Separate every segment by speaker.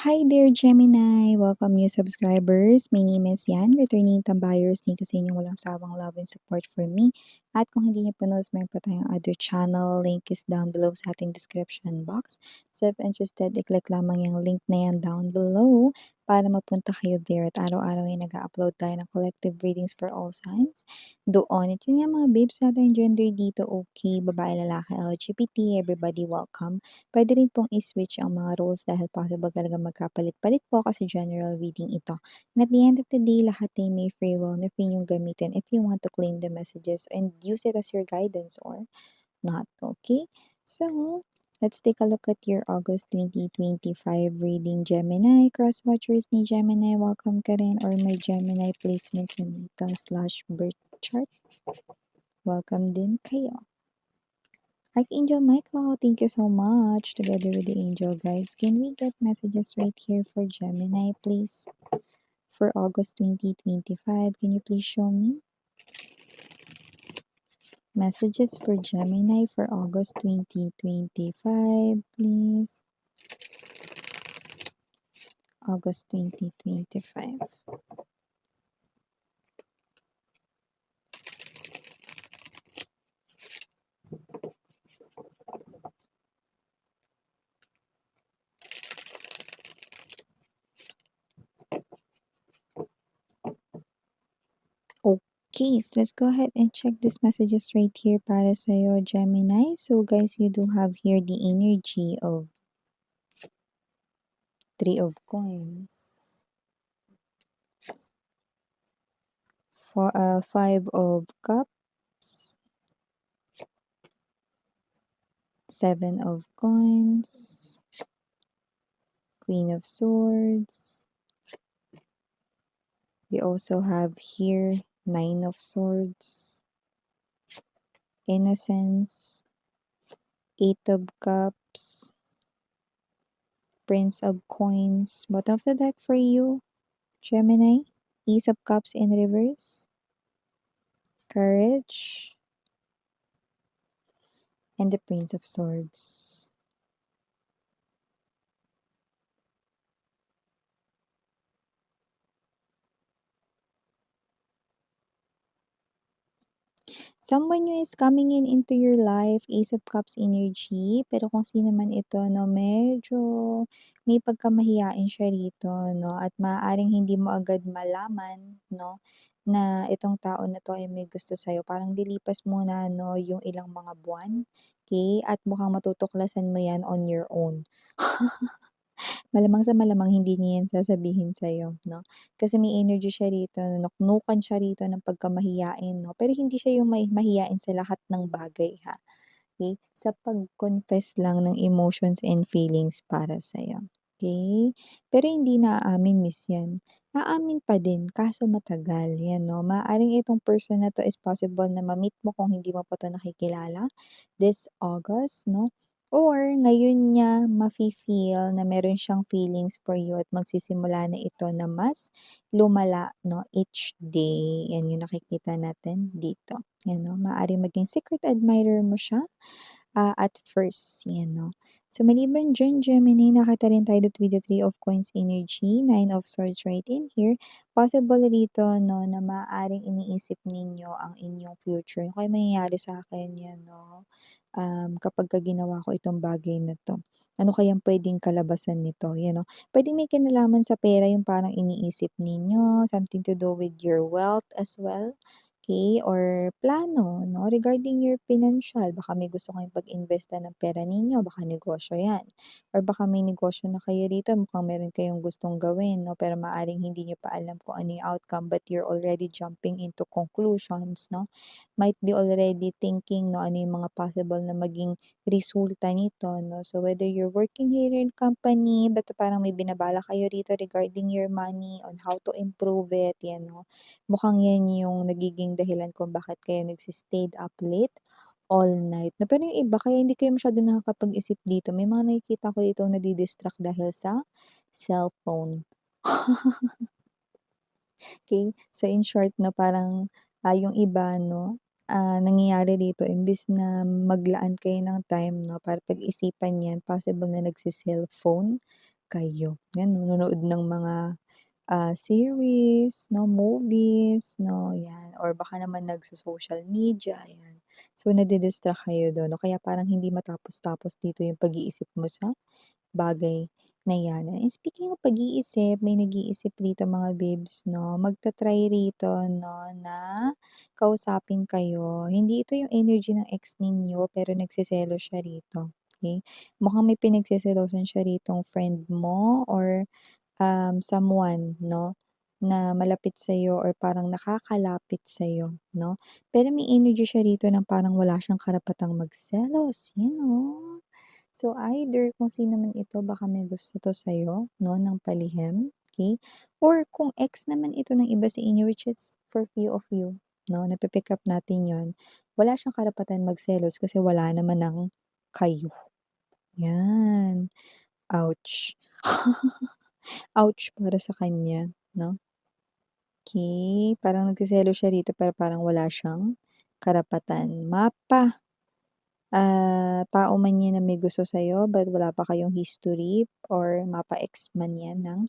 Speaker 1: Hi there, Gemini! Welcome new subscribers. My name is Yan, returning tambayers. Thank you sa inyong walang sawang love and support for me. At kung hindi niyo pa knows, meron pa tayong other channel. Link is down below sa ating description box. So if interested, i-click lamang yung link na yan down below para mapunta kayo there. At araw-araw ay nag-upload tayo ng collective readings for all signs. Doon, ito nga mga babes natin gender dito, okay, babae, lalaki, LGBT, everybody welcome. Pwede rin pong i-switch ang mga roles dahil possible talaga magkapalit-palit po kasi general reading ito. And at the end of the day, lahat ay may free will na free yung gamitin if you want to claim the messages and use it as your guidance or not. Okay? So, let's take a look at your August 2025 reading, Gemini. Cross-watchers ni Gemini, welcome ka rin, or may Gemini placements nito / birth chart. Welcome din kayo. Archangel Michael, thank you so much. Together with the angel guys, can we get messages right here for Gemini, please? For August 2025, can you please show me? Messages for Gemini for August 2025, please. August 2025. Okay, so let's go ahead and check these messages right here para sa'yo, Gemini. So guys, you do have here the energy of Three of Coins. For Five of Cups. Seven of Coins. Queen of Swords. We also have here Nine of Swords. Innocence. Eight of Cups. Prince of Coins. Bottom of the deck for you, Gemini. Ace of Cups in reverse. Courage. And the Prince of Swords. Someone new is coming into your life, Ace of Cups energy. Pero kung sino man ito, no, medyo may pagkamahiyain siya rito, no? At maaaring hindi mo agad malaman, no, na itong tao na to ay may gusto sa'yo. Parang lilipas muna, no, yung ilang mga buwan. Okay? At mukhang matutuklasan mo yan on your own. Malamang sa malamang hindi niya yan sasabihin sa'yo, 'no? Kasi may energy siya rito, nuknukan siya rito ng pagkamahiyain, 'no? Pero hindi siya yung mahiyain sa lahat ng bagay, ha? Okay? Sa pag-confess lang ng emotions and feelings para sa'yo. Okay? Pero hindi naaamin, miss yan. Aamin pa din, kaso matagal, yan, 'no? Maaaring itong person na 'to is possible na ma-meet mo kung hindi mo pa 'to nakikilala this August, 'no? Or ngayon niya mafi-feel na meron siyang feelings for you at magsisimula na ito na mas lumala, 'no, each day. Yan yung nakikita natin dito. Yan, 'no? Maaaring maging secret admirer mo siya at first, yan, 'no. So, maliban diyan, Gemini, nakita rin tayo with the Three of Coins energy, Nine of Swords right in here. Possible rito, 'no, na maaaring iniisip ninyo ang inyong future. Ano kaya mangyayari sa akin, yan, 'no, kapagka ginawa ko itong bagay na 'to? Ano kayang puwedeng kalabasan nito, yan, 'no. Puwedeng may kinalaman sa pera yung parang iniisip ninyo, something to do with your wealth as well. Okay, or plano, 'no, regarding your financial. Baka may gusto kayong pag-investa ng pera ninyo, baka negosyo 'yan. Or baka may negosyo na kayo rito, mukhang meron kayong gustong gawin, 'no, pero maaaring hindi niyo pa alam kung ano yung outcome but you're already jumping into conclusions, 'no. Might be already thinking, 'no, ano yung mga possible na maging resulta nito, 'no. So, whether you're working here in company, basta parang may binabala kayo rito regarding your money, on how to improve it, 'yan, 'no. Mukhang 'yan yung nagiging dahilan kung bakit kayo stayed up late all night, 'no. Pero yung iba kaya hindi kayo masyadong nakakapag-isip dito, may mga nakikita ko ditong nadi-distract dahil sa cellphone. Okay, so in short, 'no, parang, yung iba, 'no, nangyayari dito imbes na maglaan kayo ng time, 'no, para pag-isipan 'yan, possible na nagse-cellphone, kayo. 'Yan nanonood ng mga, series 'no, movies 'no, 'yan or baka naman nagso-social media, ayan. So, nadi-distract kayo dun o kaya parang hindi matapos-tapos dito yung pag-iisip mo sa bagay na 'yan. And speaking of pag-iisip, may nag-iisip rito mga babes 'no, magta-try rito 'no na kausapin kayo. Hindi ito yung energy ng ex ninyo pero nagseselos siya rito, okey? Mukhang may pinagseselosan siya ritong friend mo or, someone 'no, na malapit sa'yo or parang nakakalapit sa'yo 'no. Pero may energy siya rito na parang wala siyang karapatang magselos, 'yan oh. So, either kung sino man ito baka may gusto 'to sa'yo 'no, ng palihim, okey? Or kung ex naman ito ng iba sa inyo which is for few of you 'no, napi-pick up natin 'yon, wala siyang karapatan magselos kasi wala naman ng kayo, 'yan. Ouch. Ouch para sa kanya 'no, okey. Parang nagseselos siya rito pero parang wala siyang karapatan. Mapa. Tao man 'yan na may gusto sa'yo but wala pa kayong history or mapa-ex man 'yan ng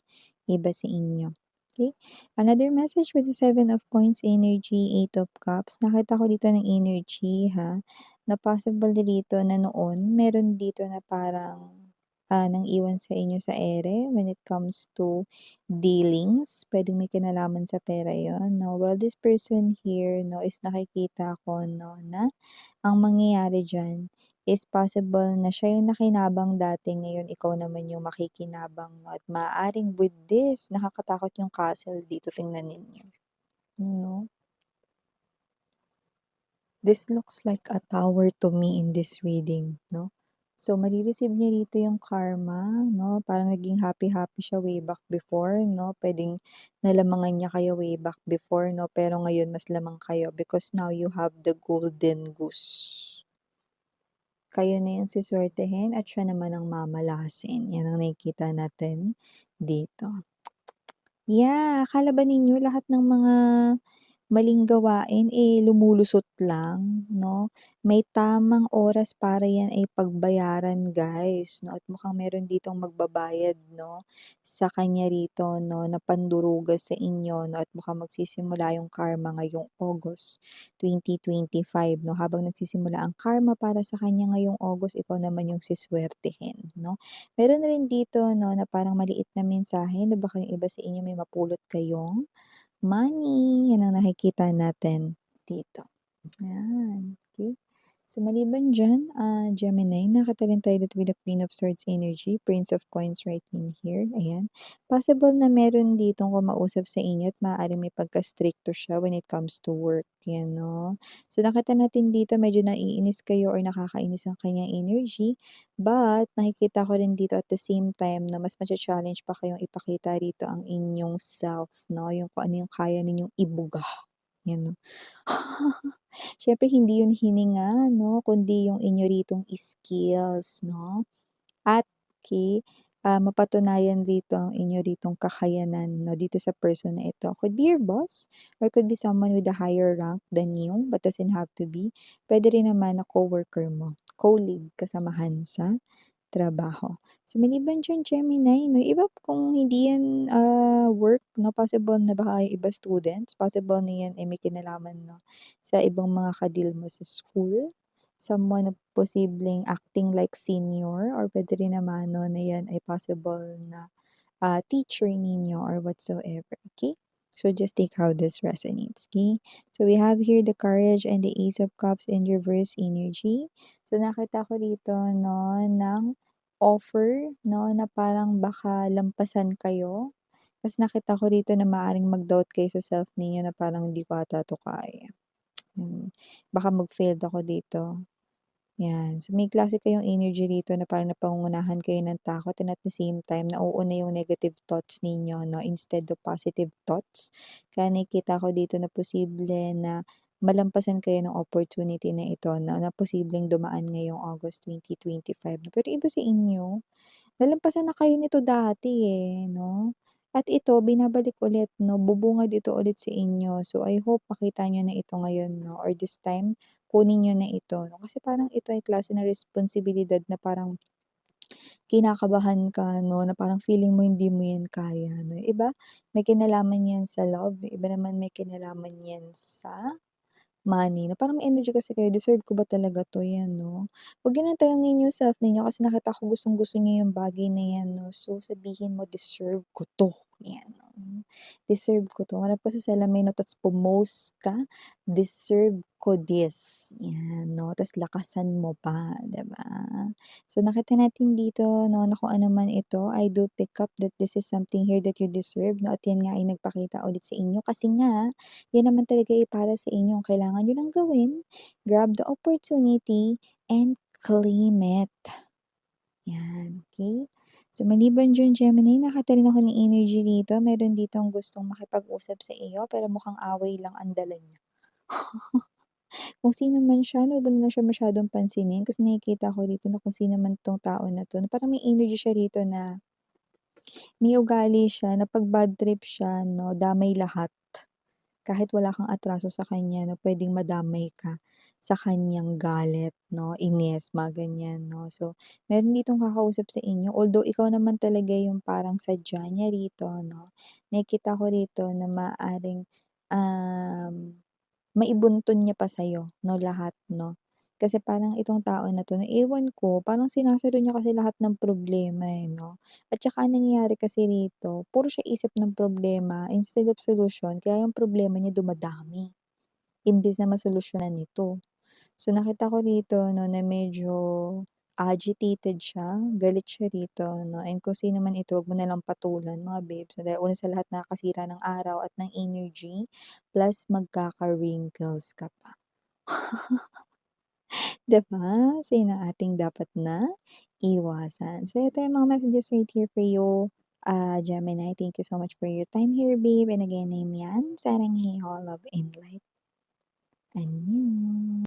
Speaker 1: iba sa inyo, okey? Another message with the Seven of Coins energy, Eight of Cups, nakita ko dito ng energy ha, na possible dito na noon meron dito na parang, nang-iwan sa inyo sa ere when it comes to dealings, puwedeng may kinalaman sa pera 'yun 'no. Well, this person here 'no is nakikita ko 'no na ang mangyayari diyan is possible na siya yung nakinabang dati, ngayon ikaw naman yung makikinabang 'no, at maaaring with this nakakatakot yung castle dito, tingnan ninyo, 'no? This looks like a tower to me in this reading 'no. So, mare-receive niya rito yung karma 'no, parang naging happy-happy siya way back before 'no, puwedeng nalamangan niya kayo way back before 'no, pero ngayon mas lamang kayo because now you have the golden goose. Kayo na yung suswertehin at siya naman ang mamalasin, 'yan ang nakikita natin dito. Yeah, akala ba ninyo lahat ng mga maling gawain, lumulusot lang 'no? May tamang oras para 'yan ay pagbayaran guys 'no, at mukhang meron ditong magbabayad 'no, sa kanya rito 'no, na pandurugas sa inyo 'no, at mukhang magsisimula yung karma ngayong August 2025 'no. Habang nagsisimula ang karma para sa kanya ngayong August, ikaw naman yung suswertehin 'no. Meron rin dito 'no, na parang maliit na mensahe na baka yung iba sa inyo may mapulot kayong money, 'yan ang nakikita natin dito. Yan, okey. So, maliban diyan, Gemini, nakita rin tayo dito with the Queen of Swords energy, Prince of Coins right in here, ayan. Possible na meron ditong kumausap sa inyo at maaaring may pagka-strikto siya when it comes to work, 'yan 'no. So, nakita natin dito medyo naiinis kayo or nakakainis ang kanyang energy, but nakikita ko rin dito at the same time na mas macha-challenge pa kayong ipakita rito ang inyong self 'no, yung kung ano yung kaya ninyong ibuga, 'yan 'no. Siyempre hindi yun hininga 'no, kundi yung inyo ritong skills 'no, at mapatunayan rito ang inyo ritong kakayanan 'no, dito sa person na ito. Could be your boss or could be someone with a higher rank than you, but doesn't have to be. Puwede rin naman na coworker mo, colleague, kasamahan sa trabaho. So, maliban diyan Gemini 'no, iba kung hindi yan, work 'no, possible na baka yung iba students, possible na yan ay may kinalaman 'no, sa ibang mga ka-deal mo sa school, someone na posibleng acting like senior or puwede rin naman 'no, na yan ay possible na, teacher ninyo or whatsoever, okey? So, just take how this resonates, okey? So, we have here the Courage and the Ace of Cups in reverse energy. So, nakita ko dito 'no, ng offer 'no, na parang baka lampasan kayo. Ta's nakita ko rito na maaaring mag-doubt kayo sa self ninyo na parang, "Hindi ko ata 'to kaya." Baka mag-failed ako dito. 'Yan. So, may klase kayong energy rito na parang napangungunahan kayo ng takot and at the same time nauuna yung negative thoughts ninyo 'no, instead of positive thoughts. Kaya nakikita ko dito na posible na malampasan kayo ng opportunity na ito na posibleng dumaan ngayong August 2025. Pero iba sa inyo, nalampasan na kayo nito dati, no? At ito binabalik ulit 'no, bubungad ito ulit sa inyo. So, I hope makita niyo na ito ngayon 'no, or this time kunin niyo na ito 'no. Kasi parang ito ay klase ng responsibilidad na parang kinakabahan ka 'no, na parang feeling mo hindi mo 'yan kaya 'no. Iba may kinalaman 'yan sa love, iba naman may kinalaman 'yan sa money na parang may energy kasi kayo, deserve ko ba talaga 'to, 'yan 'no. Huwag niyo ng tanungin yung self ninyo kasi nakita ko gustong-gusto niyo yung bagay na 'yan 'no. So, sabihin mo, "Deserve ko 'to." 'Yan 'no. Deserve ko 'to. Harap ka sa salamin 'no, ta's pumose ka, "Deserve ko this." 'Yan 'no, ta's lakasan mo pa, 'di ba? So, nakita natin dito 'no, na kung ano man ito, I do pick up that this is something here that you deserve 'no, at 'yan nga ay nagpakita ulit sa inyo kasi nga 'yan naman talaga ay para sa inyo. Ang kailangan niyo lang gawin, grab the opportunity and claim it. 'Yan, okey? So, maliban diyan Gemini, nakita rin ako ng energy dito. Meron ditong gustong makipag-usap sa iyo pero mukhang away lang ang dala niya. Kung sino man siya 'no, 'wag mo na siya masyadong pansinin kasi nakikita ko dito na kung sino man 'tong tao na 'to, na parang may energy siya rito na may ugali siya na 'pag bad trip siya 'no, damay lahat. Kahit wala kang atraso sa kanya 'no, puwedeng madamay ka sa kanyang galit 'no, inis, mga ganyan 'no. So, meron ditong kakausap sa inyo, although ikaw naman talaga yung parang sadya niya rito 'no. Nakikita ko rito na maaaring, maibuntun niya pa sa'yo 'no, lahat 'no. Kasi parang itong tao na 'to, na ewan ko, parang sinasaro niya kasi lahat ng problema, eh, 'no. At saka ang nangyayari kasi rito, puro siya isip ng problema instead of solusyon, kaya yung problema niya dumadami, imbes na masolusyunan nito. So, nakita ko rito 'no, na medyo agitated siya, galit siya rito 'no, and kung sino man ito, 'wag mo na lang patulan mga babes. So, dahil una sa lahat nakakasira ng araw at ng energy, plus magkaka-wrinkles ka pa. 'Di ba? So, yun ang ating dapat na iwasan. So, ito yung mga messages right here for you, Gemini. Thank you so much for your time here, babe. And again, name yan, Sarangheho, Love and Light. Annyeong.